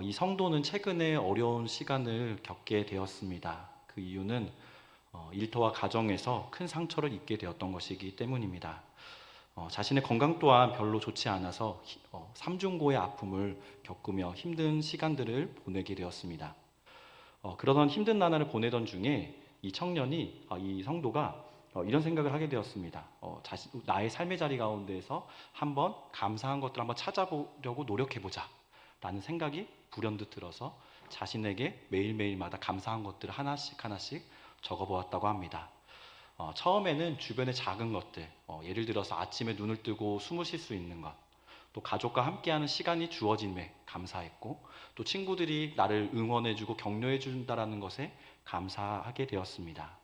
이 성도는 최근에 어려운 시간을 겪게 되었습니다. 그 이유는 일터와 가정에서 큰 상처를 입게 되었던 것이기 때문입니다. 자신의 건강 또한 별로 좋지 않아서 삼중고의 아픔을 겪으며 힘든 시간들을 보내게 되었습니다. 그러던 힘든 나날을 보내던 중에 이 청년이, 이 성도가 이런 생각을 하게 되었습니다. 나의 삶의 자리 가운데에서 한번 감사한 것들을 한번 찾아보려고 노력해보자 라는 생각이 불현듯 들어서 자신에게 매일매일마다 감사한 것들을 하나씩 적어보았다고 합니다. 처음에는 주변의 작은 것들, 예를 들어서 아침에 눈을 뜨고 숨을 쉴 수 있는 것, 또 가족과 함께하는 시간이 주어짐에 감사했고, 또 친구들이 나를 응원해주고 격려해준다는 것에 감사하게 되었습니다.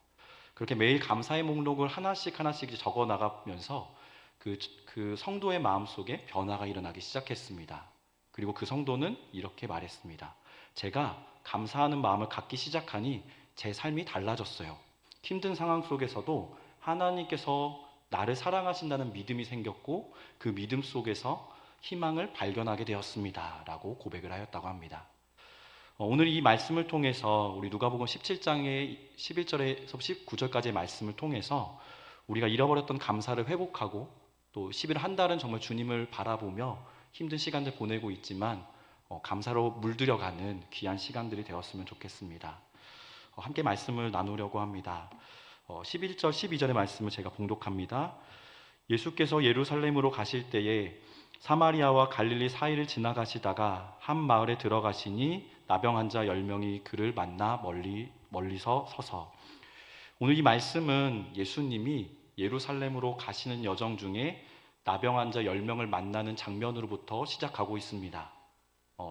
그렇게 매일 감사의 목록을 하나씩 적어 나가면서 그 성도의 마음속에 변화가 일어나기 시작했습니다. 그리고 그 성도는 이렇게 말했습니다. 제가 감사하는 마음을 갖기 시작하니 제 삶이 달라졌어요. 힘든 상황 속에서도 하나님께서 나를 사랑하신다는 믿음이 생겼고 그 믿음 속에서 희망을 발견하게 되었습니다. 라고 고백을 하였다고 합니다. 오늘 이 말씀을 통해서 우리 누가복음 17장의 11절에서 19절까지의 말씀을 통해서 우리가 잃어버렸던 감사를 회복하고 또 11월 한 달은 정말 주님을 바라보며 힘든 시간들 보내고 있지만 감사로 물들여가는 귀한 시간들이 되었으면 좋겠습니다. 함께 말씀을 나누려고 합니다. 11절 12절의 말씀을 제가 봉독합니다. 예수께서 예루살렘으로 가실 때에 사마리아와 갈릴리 사이를 지나가시다가 한 마을에 들어가시니 나병 환자 10명이 그를 만나 멀리서 서서. 오늘 이 말씀은 예수님이 예루살렘으로 가시는 여정 중에 나병 환자 10명을 만나는 장면으로부터 시작하고 있습니다.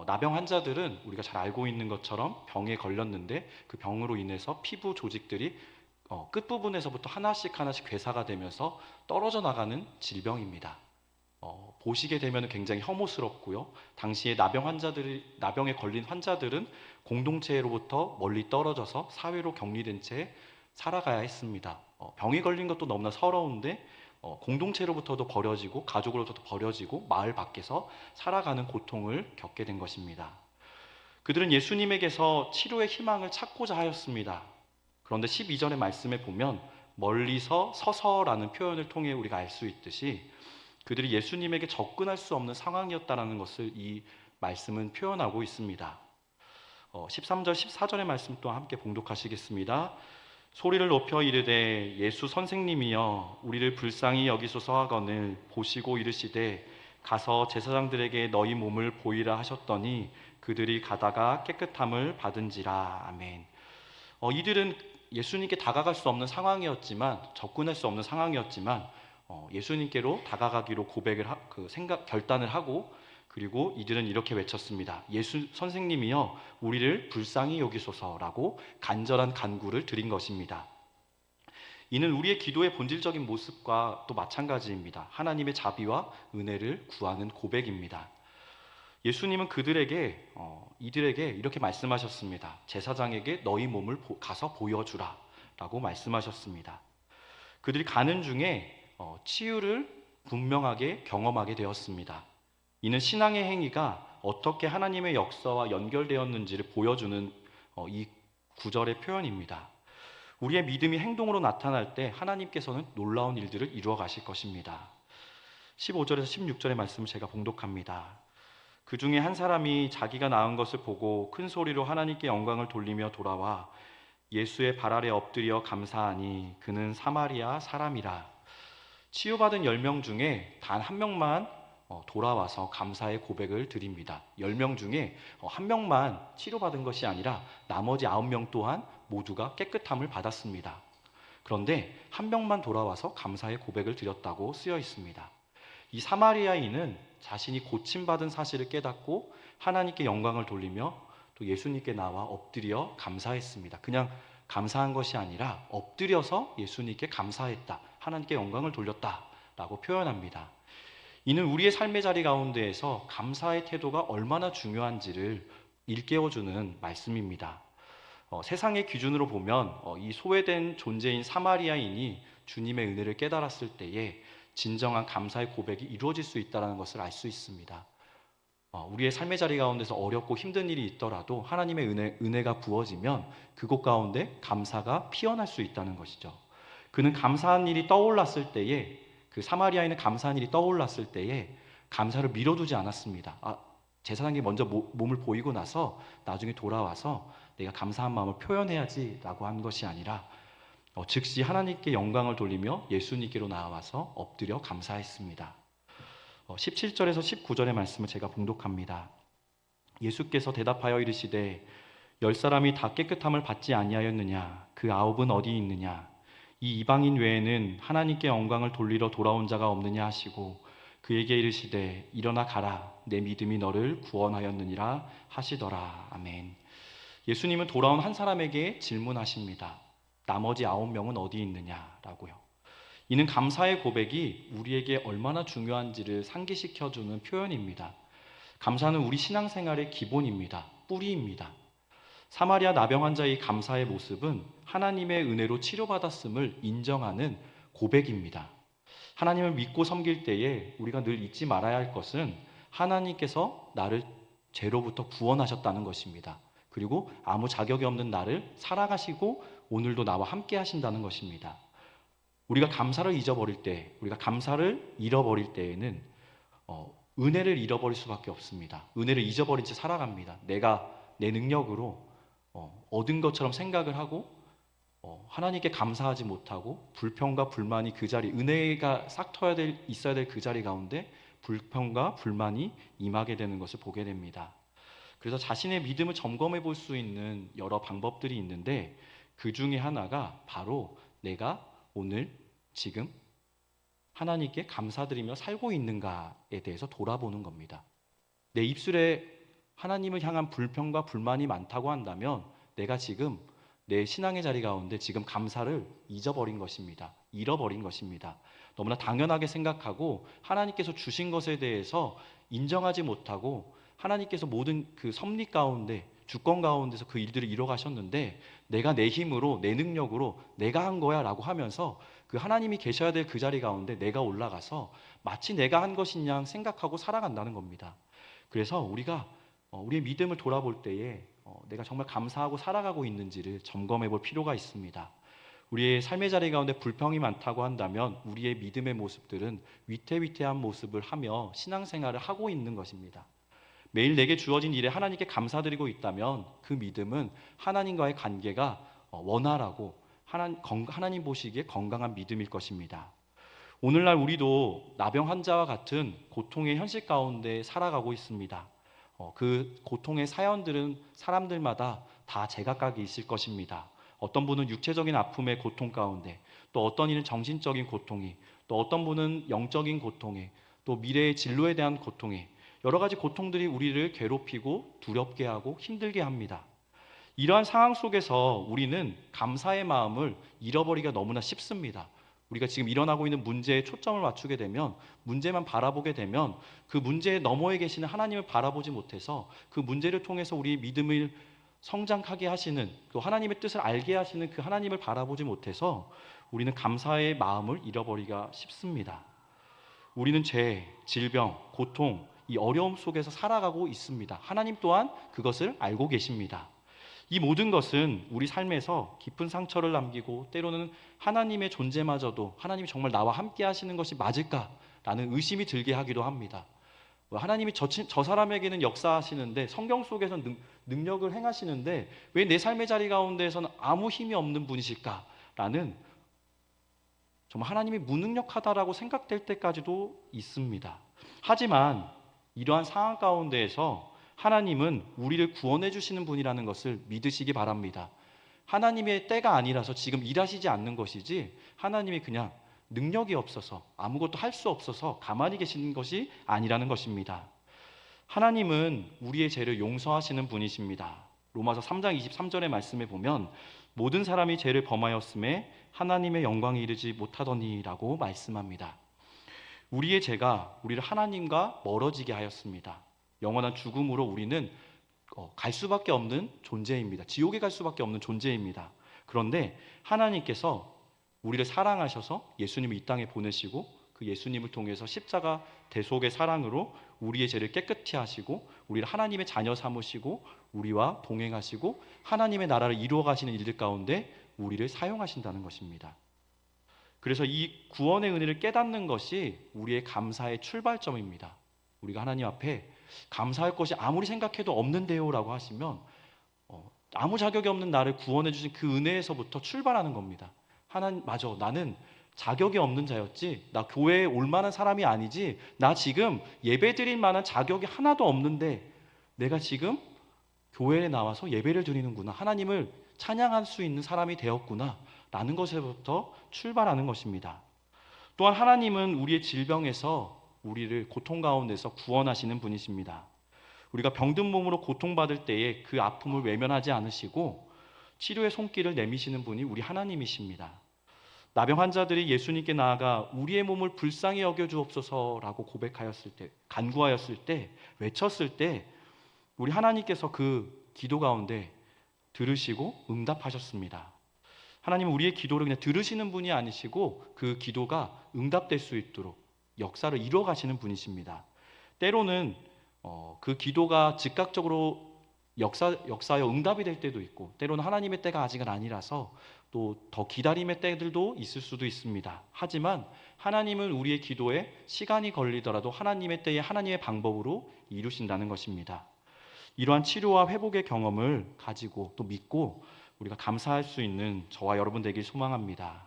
나병 환자들은 우리가 잘 알고 있는 것처럼 병에 걸렸는데 그 병으로 인해서 피부 조직들이 끝부분에서부터 하나씩 괴사가 되면서 떨어져 나가는 질병입니다. 보시게 되면 굉장히 혐오스럽고요. 당시에 나병에 걸린 환자들은 공동체로부터 멀리 떨어져서 사회로 격리된 채 살아가야 했습니다. 병에 걸린 것도 너무나 서러운데 공동체로부터도 버려지고 가족으로부터도 버려지고 마을 밖에서 살아가는 고통을 겪게 된 것입니다. 그들은 예수님에게서 치료의 희망을 찾고자 하였습니다. 그런데 12절의 말씀에 보면 멀리서 서서라는 표현을 통해 우리가 알 수 있듯이 그들이 예수님에게 접근할 수 없는 상황이었다는 것을 이 말씀은 표현하고 있습니다. 13절 14절의 말씀 또한 함께 봉독하시겠습니다. 소리를 높여 이르되 예수 선생님이여 우리를 불쌍히 여기소서 하거늘 보시고 이르시되 가서 제사장들에게 너희 몸을 보이라 하셨더니 그들이 가다가 깨끗함을 받은지라. 아멘. 이들은 예수님께 다가갈 수 없는 상황이었지만 접근할 수 없는 상황이었지만 예수님께로 다가가기로 결단을 하고 그리고 이들은 이렇게 외쳤습니다. 예수 선생님이여 우리를 불쌍히 여기소서라고 간절한 간구를 드린 것입니다. 이는 우리의 기도의 본질적인 모습과 또 마찬가지입니다. 하나님의 자비와 은혜를 구하는 고백입니다. 예수님은 이들에게 이렇게 말씀하셨습니다. 제사장에게 너희 몸을 가서 보여주라 라고 말씀하셨습니다. 그들이 가는 중에 치유를 분명하게 경험하게 되었습니다. 이는 신앙의 행위가 어떻게 하나님의 역사와 연결되었는지를 보여주는 이 구절의 표현입니다. 우리의 믿음이 행동으로 나타날 때 하나님께서는 놀라운 일들을 이루어 가실 것입니다. 15절에서 16절의 말씀을 제가 봉독합니다. 그 중에 한 사람이 자기가 나은 것을 보고 큰 소리로 하나님께 영광을 돌리며 돌아와 예수의 발 아래 엎드려 감사하니 그는 사마리아 사람이라. 치유받은 10명 중에 단 한 명만 돌아와서 감사의 고백을 드립니다. 10명 중에 한 명만 치료받은 것이 아니라 나머지 9명 또한 모두가 깨끗함을 받았습니다. 그런데 한 명만 돌아와서 감사의 고백을 드렸다고 쓰여 있습니다. 이 사마리아인은 자신이 고침받은 사실을 깨닫고 하나님께 영광을 돌리며 또 예수님께 나와 엎드려 감사했습니다. 그냥 감사한 것이 아니라 엎드려서 예수님께 감사했다. 하나님께 영광을 돌렸다라고 표현합니다. 이는 우리의 삶의 자리 가운데에서 감사의 태도가 얼마나 중요한지를 일깨워주는 말씀입니다. 세상의 기준으로 보면 이 소외된 존재인 사마리아인이 주님의 은혜를 깨달았을 때에 진정한 감사의 고백이 이루어질 수 있다는 것을 알 수 있습니다. 우리의 삶의 자리 가운데서 어렵고 힘든 일이 있더라도 하나님의 은혜가 부어지면 그곳 가운데 감사가 피어날 수 있다는 것이죠. 그는 감사한 일이 떠올랐을 때에, 그 사마리아인은 감사한 일이 떠올랐을 때에 감사를 미뤄두지 않았습니다. 제사장이 먼저 몸을 보이고 나서 나중에 돌아와서 내가 감사한 마음을 표현해야지라고 한 것이 아니라 즉시 하나님께 영광을 돌리며 예수님께로 나와서 엎드려 감사했습니다. 17절에서 19절의 말씀을 제가 봉독합니다. 예수께서 대답하여 이르시되 10사람이 다 깨끗함을 받지 아니하였느냐? 그 9은 어디 있느냐? 이 이방인 외에는 하나님께 영광을 돌리러 돌아온 자가 없느냐 하시고 그에게 이르시되 일어나 가라, 내 믿음이 너를 구원하였느니라 하시더라. 아멘. 예수님은 돌아온 한 사람에게 질문하십니다. 나머지 9명은 어디 있느냐라고요. 이는 감사의 고백이 우리에게 얼마나 중요한지를 상기시켜주는 표현입니다. 감사는 우리 신앙생활의 기본입니다. 뿌리입니다. 사마리아 나병 환자의 감사의 모습은 하나님의 은혜로 치료받았음을 인정하는 고백입니다. 하나님을 믿고 섬길 때에 우리가 늘 잊지 말아야 할 것은 하나님께서 나를 죄로부터 구원하셨다는 것입니다. 그리고 아무 자격이 없는 나를 살아가시고 오늘도 나와 함께 하신다는 것입니다. 우리가 감사를 잊어버릴 때, 우리가 감사를 잃어버릴 때에는 은혜를 잃어버릴 수밖에 없습니다. 은혜를 잊어버린 채 살아갑니다. 내가 내 능력으로 얻은 것처럼 생각을 하고 하나님께 감사하지 못하고 불평과 불만이 그 자리, 은혜가 싹 있어야 될 그 자리 가운데 불평과 불만이 임하게 되는 것을 보게 됩니다. 그래서 자신의 믿음을 점검해 볼 수 있는 여러 방법들이 있는데 그 중에 하나가 바로 내가 오늘 지금 하나님께 감사드리며 살고 있는가에 대해서 돌아보는 겁니다. 내 입술에 하나님을 향한 불평과 불만이 많다고 한다면 내가 지금 내 신앙의 자리 가운데 지금 감사를 잊어버린 것입니다. 잃어버린 것입니다. 너무나 당연하게 생각하고 하나님께서 주신 것에 대해서 인정하지 못하고 하나님께서 모든 그 섭리 가운데 주권 가운데서 그 일들을 이뤄가셨는데 내가 내 힘으로 내 능력으로 내가 한 거야 라고 하면서 그 하나님이 계셔야 될 그 자리 가운데 내가 올라가서 마치 내가 한 것인 양 생각하고 살아간다는 겁니다. 그래서 우리가 우리의 믿음을 돌아볼 때에 내가 정말 감사하고 살아가고 있는지를 점검해 볼 필요가 있습니다. 우리의 삶의 자리 가운데 불평이 많다고 한다면 우리의 믿음의 모습들은 위태위태한 모습을 하며 신앙생활을 하고 있는 것입니다. 매일 내게 주어진 일에 하나님께 감사드리고 있다면 그 믿음은 하나님과의 관계가 원활하고 하나님 보시기에 건강한 믿음일 것입니다. 오늘날 우리도 나병 환자와 같은 고통의 현실 가운데 살아가고 있습니다. 그 고통의 사연들은 사람들마다 다 제각각이 있을 것입니다. 어떤 분은 육체적인 아픔의 고통 가운데, 또 어떤 이는 정신적인 고통이, 또 어떤 분은 영적인 고통에, 또 미래의 진로에 대한 고통에, 여러 가지 고통들이 우리를 괴롭히고 두렵게 하고 힘들게 합니다. 이러한 상황 속에서 우리는 감사의 마음을 잃어버리기가 너무나 쉽습니다. 우리가 지금 일어나고 있는 문제에 초점을 맞추게 되면, 문제만 바라보게 되면 그 문제의 너머에 계시는 하나님을 바라보지 못해서 그 문제를 통해서 우리의 믿음을 성장하게 하시는, 또 하나님의 뜻을 알게 하시는 그 하나님을 바라보지 못해서 우리는 감사의 마음을 잃어버리기가 쉽습니다. 우리는 죄, 질병, 고통, 이 어려움 속에서 살아가고 있습니다. 하나님 또한 그것을 알고 계십니다. 이 모든 것은 우리 삶에서 깊은 상처를 남기고 때로는 하나님의 존재마저도 하나님이 정말 나와 함께 하시는 것이 맞을까라는 의심이 들게 하기도 합니다. 하나님이 저 사람에게는 역사하시는데 성경 속에서 능력을 행하시는데 왜 내 삶의 자리 가운데에서는 아무 힘이 없는 분이실까라는 정말 하나님이 무능력하다라고 생각될 때까지도 있습니다. 하지만 이러한 상황 가운데에서 하나님은 우리를 구원해 주시는 분이라는 것을 믿으시기 바랍니다. 하나님의 때가 아니라서 지금 일하시지 않는 것이지 하나님이 그냥 능력이 없어서 아무것도 할 수 없어서 가만히 계시는 것이 아니라는 것입니다. 하나님은 우리의 죄를 용서하시는 분이십니다. 로마서 3장 23절의 말씀에 보면 모든 사람이 죄를 범하였음에 하나님의 영광에 이르지 못하더니라고 말씀합니다. 우리의 죄가 우리를 하나님과 멀어지게 하였습니다. 영원한 죽음으로 우리는 갈 수밖에 없는 존재입니다. 지옥에 갈 수밖에 없는 존재입니다. 그런데 하나님께서 우리를 사랑하셔서 예수님을 이 땅에 보내시고 그 그 예수님을 통해서 십자가 대속의 사랑으로 우리의 죄를 깨끗히 하시고 우리를 하나님의 자녀 삼으시고 우리와 동행하시고 하나님의 나라를 이루어 가시는 일들 가운데 우리를 사용하신다는 것입니다. 그래서 이 구원의 은혜를 깨닫는 것이 우리의 감사의 출발점입니다. 우리가 하나님 앞에 감사할 것이 아무리 생각해도 없는데요 라고 하시면 아무 자격이 없는 나를 구원해 주신 그 은혜에서부터 출발하는 겁니다. 하나님, 맞아, 나는 자격이 없는 자였지, 나 교회에 올 만한 사람이 아니지, 나 지금 예배 드릴 만한 자격이 하나도 없는데 내가 지금 교회에 나와서 예배를 드리는구나, 하나님을 찬양할 수 있는 사람이 되었구나 라는 것에부터 출발하는 것입니다. 또한 하나님은 우리의 질병에서 우리를 고통 가운데서 구원하시는 분이십니다. 우리가 병든 몸으로 고통받을 때에 그 아픔을 외면하지 않으시고 치료의 손길을 내미시는 분이 우리 하나님이십니다. 나병 환자들이 예수님께 나아가 우리의 몸을 불쌍히 여겨주옵소서라고 고백하였을 때, 간구하였을 때, 외쳤을 때 우리 하나님께서 그 기도 가운데 들으시고 응답하셨습니다. 하나님은 우리의 기도를 그냥 들으시는 분이 아니시고 그 기도가 응답될 수 있도록 역사를 이루어 가시는 분이십니다. 때로는 그 기도가 즉각적으로 역사하여 응답이 될 때도 있고, 때로는 하나님의 때가 아직은 아니라서 또 더 기다림의 때들도 있을 수도 있습니다. 하지만 하나님은 우리의 기도에 시간이 걸리더라도 하나님의 때에 하나님의 방법으로 이루신다는 것입니다. 이러한 치료와 회복의 경험을 가지고 또 믿고 우리가 감사할 수 있는 저와 여러분 되길 소망합니다.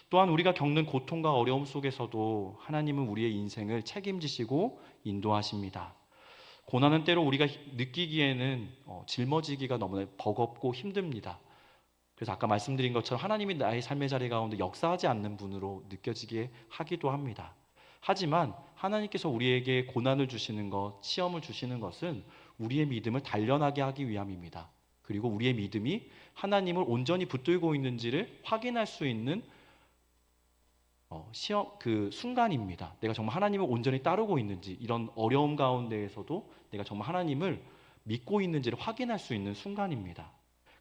또한 우리가 겪는 고통과 어려움 속에서도 하나님은 우리의 인생을 책임지시고 인도하십니다. 고난은 때로 우리가 느끼기에는 짊어지기가 너무나 버겁고 힘듭니다. 그래서 아까 말씀드린 것처럼 하나님이 나의 삶의 자리 가운데 역사하지 않는 분으로 느껴지게 하기도 합니다. 하지만 하나님께서 우리에게 고난을 주시는 것, 시험을 주시는 것은 우리의 믿음을 단련하게 하기 위함입니다. 그리고 우리의 믿음이 하나님을 온전히 붙들고 있는지를 확인할 수 있는 시험, 그 순간입니다. 내가 정말 하나님을 온전히 따르고 있는지, 이런 어려움 가운데에서도 내가 정말 하나님을 믿고 있는지를 확인할 수 있는 순간입니다.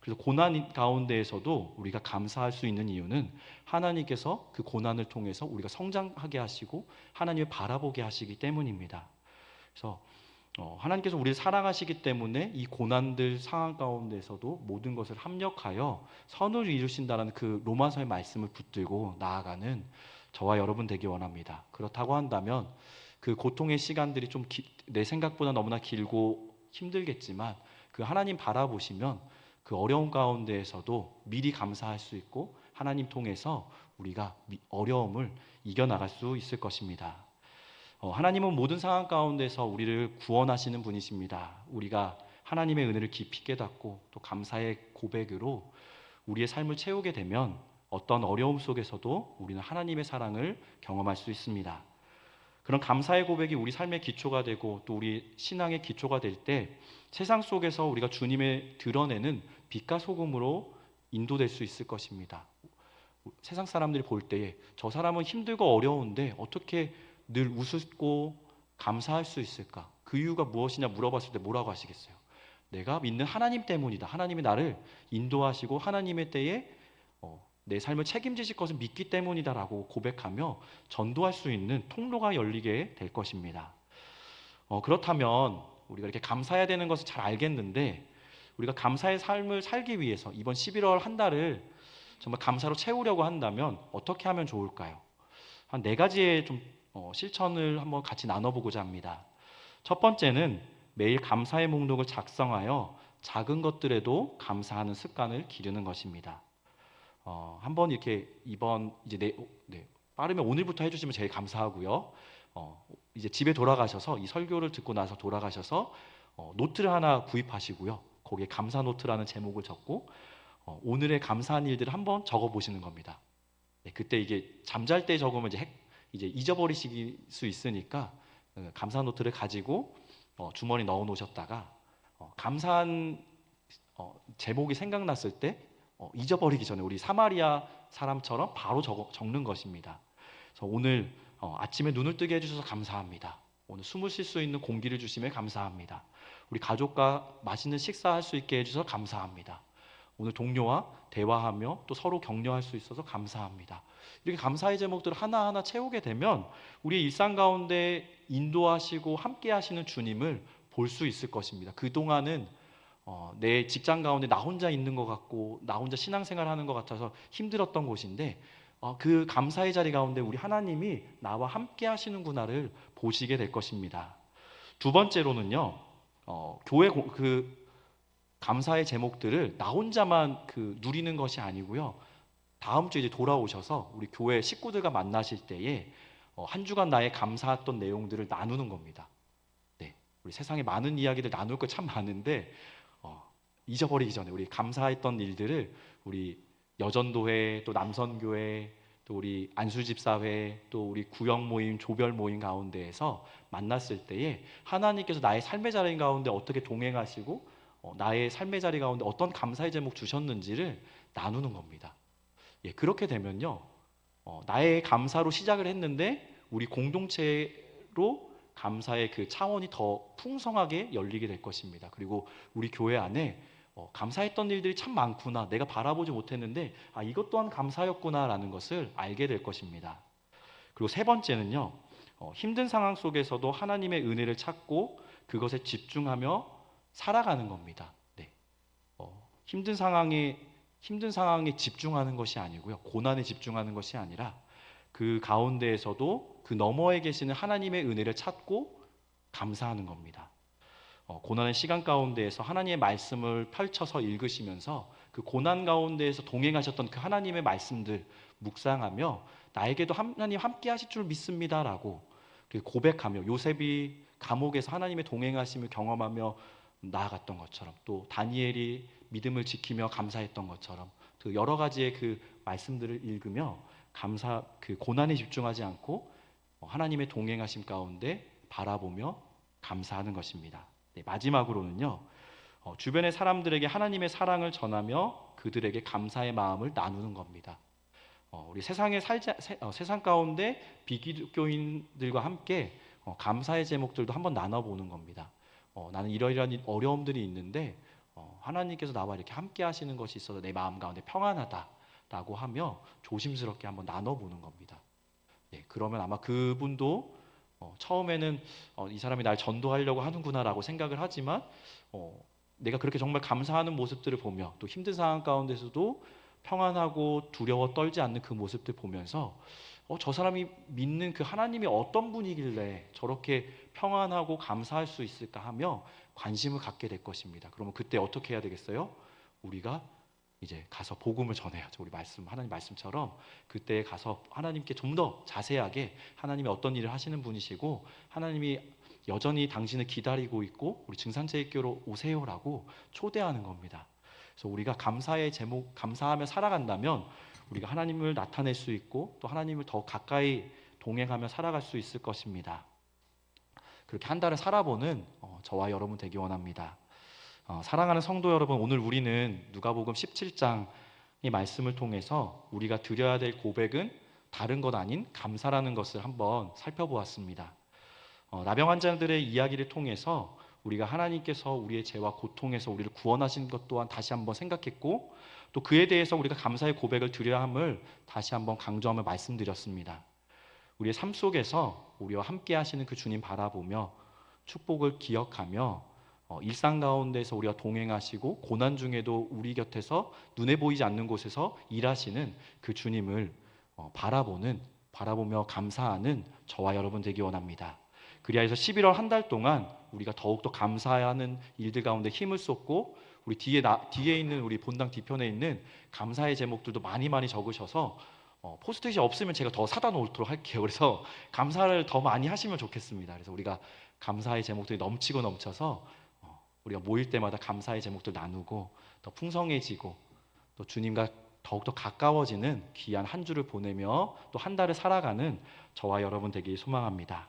그래서 고난 가운데에서도 우리가 감사할 수 있는 이유는 하나님께서 그 고난을 통해서 우리가 성장하게 하시고 하나님을 바라보게 하시기 때문입니다. 그래서 하나님께서 우리를 사랑하시기 때문에 이 고난들 상황 가운데서도 모든 것을 합력하여 선을 이루신다는 그 로마서의 말씀을 붙들고 나아가는 저와 여러분 되기 원합니다. 그렇다고 한다면 그 고통의 시간들이 좀 내 생각보다 너무나 길고 힘들겠지만 그 하나님 바라보시면 그 어려움 가운데에서도 미리 감사할 수 있고 하나님 통해서 우리가 어려움을 이겨나갈 수 있을 것입니다. 하나님은 모든 상황 가운데서 우리를 구원하시는 분이십니다. 우리가 하나님의 은혜를 깊이 깨닫고 또 감사의 고백으로 우리의 삶을 채우게 되면 어떤 어려움 속에서도 우리는 하나님의 사랑을 경험할 수 있습니다. 그런 감사의 고백이 우리 삶의 기초가 되고 또 우리 신앙의 기초가 될 때 세상 속에서 우리가 주님의 드러내는 빛과 소금으로 인도될 수 있을 것입니다. 세상 사람들이 볼 때에 저 사람은 힘들고 어려운데 어떻게 늘 웃고 감사할 수 있을까? 그 이유가 무엇이냐 물어봤을 때 뭐라고 하시겠어요? 내가 믿는 하나님 때문이다. 하나님이 나를 인도하시고 하나님의 때에 내 삶을 책임지실 것을 믿기 때문이다라고 고백하며 전도할 수 있는 통로가 열리게 될 것입니다. 그렇다면 우리가 이렇게 감사해야 되는 것을 잘 알겠는데 우리가 감사의 삶을 살기 위해서 이번 11월 한 달을 정말 감사로 채우려고 한다면 어떻게 하면 좋을까요? 한 4가지의 좀 실천을 한번 같이 나눠보고자 합니다. 첫 번째는 매일 감사의 목록을 작성하여 작은 것들에도 감사하는 습관을 기르는 것입니다. 한번 이렇게 이번 이제 빠르면 오늘부터 해주시면 제일 감사하고요. 이제 집에 돌아가셔서 이 설교를 듣고 나서 돌아가셔서 노트를 하나 구입하시고요. 거기에 감사 노트라는 제목을 적고 오늘의 감사한 일들을 한번 적어보시는 겁니다. 그때 이게 잠잘 때 적으면 이제 잊어버리실 수 있으니까 감사 노트를 가지고 주머니 넣어 놓으셨다가 감사한 제목이 생각났을 때 잊어버리기 전에 우리 사마리아 사람처럼 바로 적는 것입니다. 그래서 오늘 아침에 눈을 뜨게 해주셔서 감사합니다. 오늘 숨을 쉴 수 있는 공기를 주심에 감사합니다. 우리 가족과 맛있는 식사할 수 있게 해주셔서 감사합니다. 오늘 동료와 대화하며 또 서로 격려할 수 있어서 감사합니다. 이렇게 감사의 제목들을 하나하나 채우게 되면 우리의 일상 가운데 인도하시고 함께 하시는 주님을 볼 수 있을 것입니다. 그동안은 내 직장 가운데 나 혼자 있는 것 같고 나 혼자 신앙생활 하는 것 같아서 힘들었던 곳인데 그 감사의 자리 가운데 우리 하나님이 나와 함께 하시는구나를 보시게 될 것입니다. 두 번째로는요, 교회 그 감사의 제목들을 나 혼자만 누리는 것이 아니고요. 다음 주에 이제 돌아오셔서 우리 교회 식구들과 만나실 때에 한 주간 나의 감사했던 내용들을 나누는 겁니다. 네, 우리 세상에 많은 이야기들 나눌 거 참 많은데 잊어버리기 전에 우리 감사했던 일들을 우리 여전도회, 또 남선교회, 또 우리 안수집사회, 또 우리 구역 모임, 조별 모임 가운데에서 만났을 때에 하나님께서 나의 삶의 자리 가운데 어떻게 동행하시고 나의 삶의 자리 가운데 어떤 감사의 제목 주셨는지를 나누는 겁니다. 예, 그렇게 되면요, 나의 감사로 시작을 했는데 우리 공동체로 감사의 그 차원이 더 풍성하게 열리게 될 것입니다. 그리고 우리 교회 안에 감사했던 일들이 참 많구나, 내가 바라보지 못했는데 이것 또한 감사였구나라는 것을 알게 될 것입니다. 그리고 세 번째는요, 힘든 상황 속에서도 하나님의 은혜를 찾고 그것에 집중하며 살아가는 겁니다. 네. 힘든 상황에 집중하는 것이 아니고요, 고난에 집중하는 것이 아니라 그 가운데에서도 그 너머에 계시는 하나님의 은혜를 찾고 감사하는 겁니다. 고난의 시간 가운데에서 하나님의 말씀을 펼쳐서 읽으시면서 그 고난 가운데에서 동행하셨던 그 하나님의 말씀들 묵상하며 나에게도 하나님 함께 하실 줄 믿습니다라고 고백하며 요셉이 감옥에서 하나님의 동행하심을 경험하며 나아갔던 것처럼, 또 다니엘이 믿음을 지키며 감사했던 것처럼 그 여러 가지의 그 말씀들을 읽으며 그 고난에 집중하지 않고 하나님의 동행하심 가운데 바라보며 감사하는 것입니다. 네, 마지막으로는요, 주변의 사람들에게 하나님의 사랑을 전하며 그들에게 감사의 마음을 나누는 겁니다. 우리 세상 가운데 비기독교인들과 함께 감사의 제목들도 한번 나눠보는 겁니다. 나는 이러이러한 어려움들이 있는데 하나님께서 나와 이렇게 함께 하시는 것이 있어서 내 마음 가운데 평안하다라고 하며 조심스럽게 한번 나눠보는 겁니다. 네, 그러면 아마 그분도 처음에는 이 사람이 날 전도하려고 하는구나라고 생각을 하지만 내가 그렇게 정말 감사하는 모습들을 보며 또 힘든 상황 가운데서도 평안하고 두려워 떨지 않는 그 모습들 보면서 저 사람이 믿는 그 하나님이 어떤 분이길래 저렇게 평안하고 감사할 수 있을까 하며 관심을 갖게 될 것입니다. 그러면 그때 어떻게 해야 되겠어요? 우리가 이제 가서 복음을 전해야죠. 우리 하나님 말씀처럼 그때 가서 하나님께 좀 더 자세하게 하나님이 어떤 일을 하시는 분이시고 하나님이 여전히 당신을 기다리고 있고 우리 증산체육교로 오세요라고 초대하는 겁니다. 그래서 우리가 감사의 제목, 감사하며 살아간다면 우리가 하나님을 나타낼 수 있고 또 하나님을 더 가까이 동행하며 살아갈 수 있을 것입니다. 그렇게 한 달을 살아보는 저와 여러분 되기 원합니다. 사랑하는 성도 여러분, 오늘 우리는 누가복음 17장의 말씀을 통해서 우리가 드려야 될 고백은 다른 것 아닌 감사라는 것을 한번 살펴보았습니다. 나병 환자들의 이야기를 통해서 우리가 하나님께서 우리의 죄와 고통에서 우리를 구원하신 것 또한 다시 한번 생각했고 또 그에 대해서 우리가 감사의 고백을 드려야 함을 다시 한번 강조하며 말씀드렸습니다. 우리의 삶 속에서 우리와 함께 하시는 그 주님 바라보며 축복을 기억하며 일상 가운데서 우리와 동행하시고 고난 중에도 우리 곁에서 눈에 보이지 않는 곳에서 일하시는 그 주님을 바라보며 감사하는 저와 여러분 되기 원합니다. 그리하여서 11월 한 달 동안 우리가 더욱더 감사하는 일들 가운데 힘을 쏟고 우리 뒤에 있는 우리 본당 뒤편에 있는 감사의 제목들도 많이 적으셔서 포스트잇이 없으면 제가 더 사다 놓도록 할게요. 그래서 감사를 더 많이 하시면 좋겠습니다. 그래서 우리가 감사의 제목들이 넘치고 넘쳐서 우리가 모일 때마다 감사의 제목들 나누고 더 풍성해지고 또 주님과 더욱더 가까워지는 귀한 한 주를 보내며 또 한 달을 살아가는 저와 여러분 되길 소망합니다.